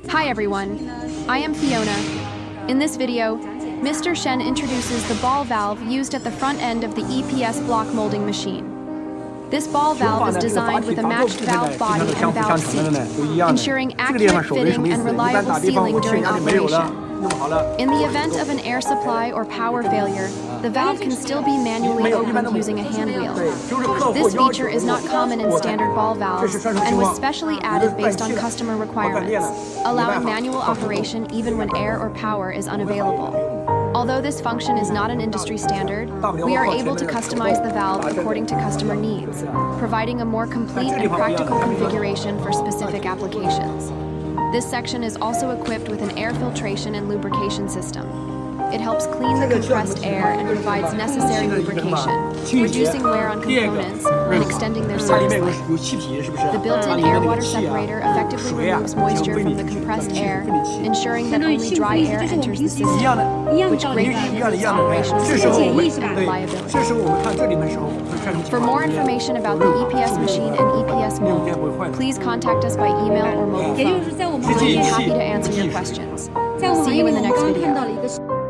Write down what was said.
Hi everyone, I am Fiona. In this video, Mr. Shen introduces the ball valve used at the front end of the EPS block molding machine. This ball valve is designed with a matched valve body and valve seat, ensuring accurate fitting and reliable sealing during operation. In the event of an air supply or power failure, the valve can still be manually opened using a handwheel. This feature is not common in standard ball valves and was specially added based on customer requirements, allowing manual operation even when air or power is unavailable. Although this function is not an industry standard, we are able to customize the valve according to customer needs, providing a more complete and practical configuration for specific applications. This section is also equipped with an air filtration and lubrication system. It helps clean the compressed air and provides necessary lubrication, reducing wear on components and extending their service life. The built-in air-water separator effectively removes moisture from the compressed air, ensuring that only dry air enters the system, which greatly improves operational stability and reliability. For more information about the EPS machine and EPS mold, please contact us by email or mobile phone. We will be happy to answer your questions. See you in the next video.